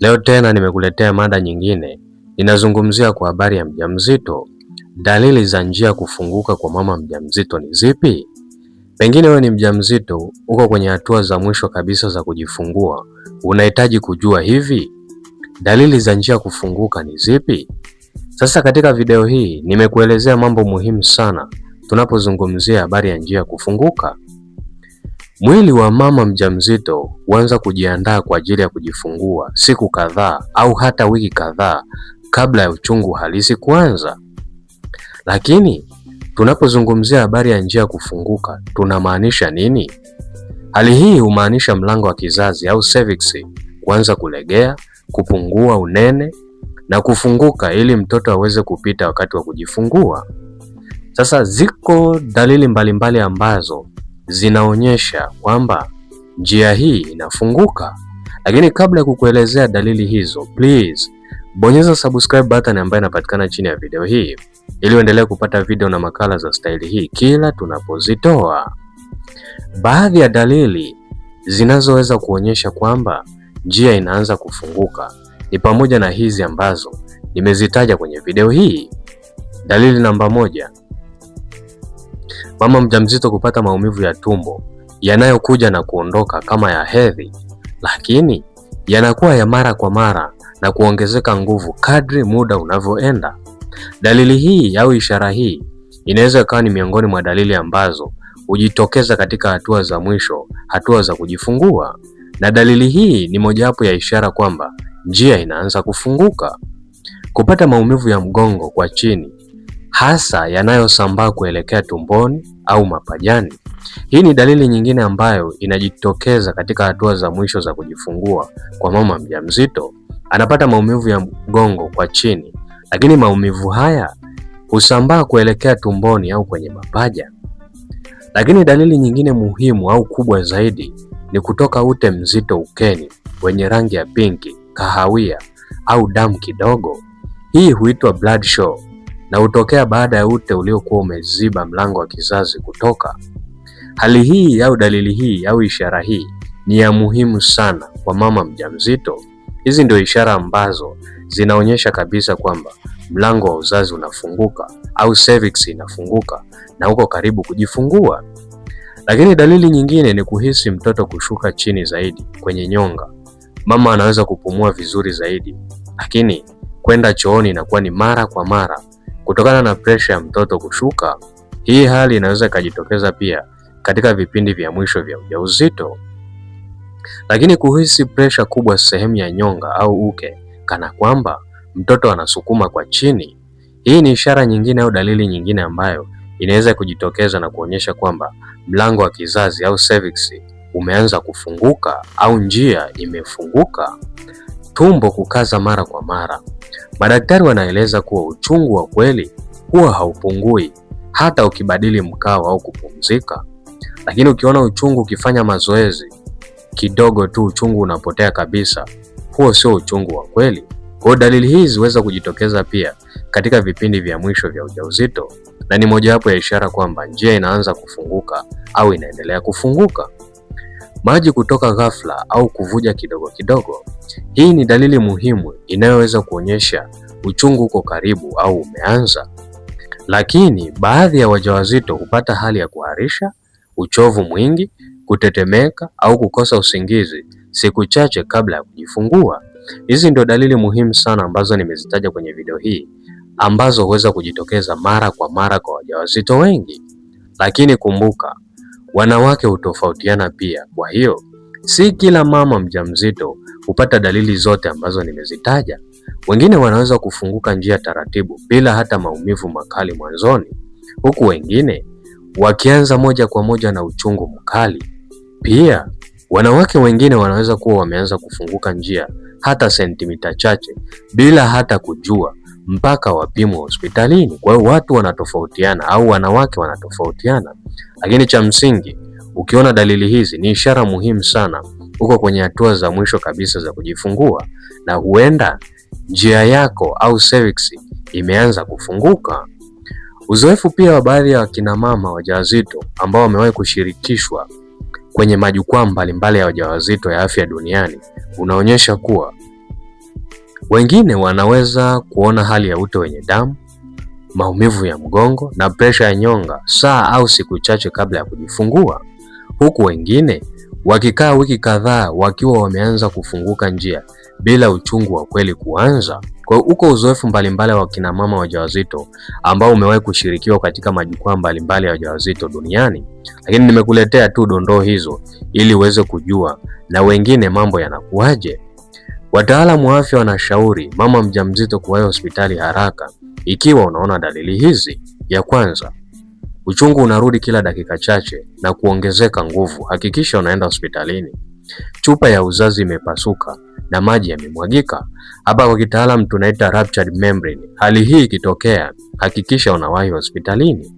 Leo tena nimekuletea mada nyingine. Ninazungumzia kwa habari ya mjamzito. Dalili za njia kufunguka kwa mama mjamzito ni zipi? Pengine wewe ni mjamzito, uko kwenye hatua za mwisho kabisa za kujifungua. Unahitaji kujua hivi, dalili za njia kufunguka ni zipi? Sasa katika video hii nimekuelezea mambo muhimu sana tunapozungumzia habari ya njia kufunguka. Mwili wa mama mjamzito huanza kujiandaa kwa ajili ya kujifungua siku kadhaa au hata wiki kadhaa kabla ya uchungu halisi kuanza. Lakini tunapozungumzia habari ya njia kufunguka tunamaanisha nini? Hali hii humaanisha mlango wa kizazi au cervix kuanza kulegea, kupungua unene na kufunguka ili mtoto aweze kupita wakati wa kujifungua. Sasa ziko dalili mbalimbali ambazo zinaonyesha kwamba njia hii inafunguka. Lakini kabla ya kukuelezea dalili hizo, please bonyeza subscribe button ambayo inapatikana chini ya video hii ili uendelee kupata video na makala za staili hii kila tunapozitoa. Baadhi ya dalili zinazoweza kuonyesha kwamba njia inaanza kufunguka ni pamoja na hizi ambazo nimezitaja kwenye video hii. Dalili namba moja, mama mjamzito kupata maumivu ya tumbo yanayokuja na kuondoka kama ya hedhi, lakini yanakuwa ya mara kwa mara na kuongezeka nguvu kadri muda unavyoenda. Dalili hii au ishara hii inaweza ikawa ni miongoni mwa dalili ambazo hujitokeza katika hatua za mwisho, hatua za kujifungua, na dalili hii ni mojawapo ya ishara kwamba njia inaanza kufunguka. Kupata maumivu ya mgongo kwa chini, hasa yanayosambaa kuelekea tumboni au mapajani. Hii ni dalili nyingine ambayo inajitokeza katika hatua za mwisho za kujifungua kwa mama mjamzito. Anapata maumivu ya mgongo kwa chini, lakini maumivu haya husambaa kuelekea tumboni au kwenye mapaja. Lakini dalili nyingine muhimu au kubwa zaidi ni kutoka ute mzito ukeni wenye rangi ya pinki, kahawia au damu kidogo. Hii huitwa blood show na hutokea baada ya ute uliokuwa umeziba mlango wa kizazi kutoka. Hali hii au dalili hii au ishara hii ni ya muhimu sana kwa mama mjamzito. Hizi ndio ishara ambazo zinaonyesha kabisa kwamba mlango wa uzazi unafunguka au cervix inafunguka na uko karibu kujifungua. Lakini dalili nyingine ni kuhisi mtoto kushuka chini zaidi kwenye nyonga. Mama anaweza kupumua vizuri zaidi, lakini kwenda chooni inakuwa ni mara kwa mara kutokana na presha ya mtoto kushuka. Hii hali inaweza ikajitokeza pia katika vipindi vya mwisho vya ujauzito. Lakini kuhisi presha kubwa sehemu ya nyonga au uke kana kwamba mtoto anasukuma kwa chini, hii ni ishara nyingine au dalili nyingine ambayo inaweza kujitokeza na kuonyesha kwamba mlango wa kizazi au cervix umeanza kufunguka au njia imefunguka. Tumbo kukaza mara kwa mara. Madaktari wanaeleza kuwa uchungu wa kweli huwa haupungui hata ukibadili mkao au kupumzika. Lakini ukiona uchungu ukifanya mazoezi kidogo tu uchungu unapotea kabisa, huo sio uchungu wa kweli. Kwa dalili hizi huweza kujitokeza pia katika vipindi vya mwisho vya ujauzito na ni mojawapo ya ishara kwamba njia inaanza kufunguka au inaendelea kufunguka. Maji kutoka ghafla au kuvuja kidogo kidogo. Hii ni dalili muhimu inayoweza kuonyesha uchungu uko karibu au umeanza. Lakini baadhi ya wajawazito hupata hali ya kuharisha, uchovu mwingi, kutetemeka au kukosa usingizi siku chache kabla ya kujifungua. Hizi ndio dalili muhimu sana ambazo nimezitaja kwenye video hii ambazo huweza kujitokeza mara kwa mara kwa wajawazito wengi. Lakini kumbuka, wanawake hutofautiana pia. Kwa hiyo, si kila mama mjamzito hupata dalili zote ambazo nimezitaja. Wengine wanaweza kufunguka njia taratibu bila hata maumivu makali mwanzoni, huku wengine wakianza moja kwa moja na uchungu mkali. Pia, wanawake wengine wanaweza kuwa wameanza kufunguka njia hata sentimita chache bila hata kujua mpaka wapimwe hospitalini. Kwa hiyo watu wanatofautiana au wanawake wanatofautiana. Lakini cha msingi, ukiona dalili hizi ni ishara muhimu sana uko kwenye hatua za mwisho kabisa za kujifungua na huenda njia yako au cervix imeanza kufunguka. Uzoefu pia wa baadhi ya kina mama wajawazito ambao wamewahi kushirikishwa kwenye majukwaa mbalimbali ya wajawazito ya afya duniani unaonyesha kuwa Wengine wanaweza kuona hali ya ute wenye damu, maumivu ya mgongo na presha ya nyonga saa au siku chache kabla ya kujifungua, huku wengine wakikaa wiki kadhaa wakiwa wameanza kufunguka njia bila uchungu wa kweli kuanza. Kwa hiyo uko uzoefu mbalimbali wa kina mama wajawazito ambao umewahi kushirikiwa katika majukwaa mbalimbali ya wajawazito duniani, lakini nimekuletea tu dondoo hizo ili uweze kujua na wengine mambo yanakuaje. Wataalamu wa afya wanashauri mama mjamzito kuwahi hospitali haraka ikiwa unaona dalili hizi. Ya kwanza, uchungu unarudi kila dakika chache na kuongezeka nguvu, hakikisha unaenda hospitalini. Chupa ya uzazi imepasuka na maji yamemwagika, hapa kwa kitaalamu tunaita ruptured membrane. Hali hii ikitokea, hakikisha unawahi hospitalini.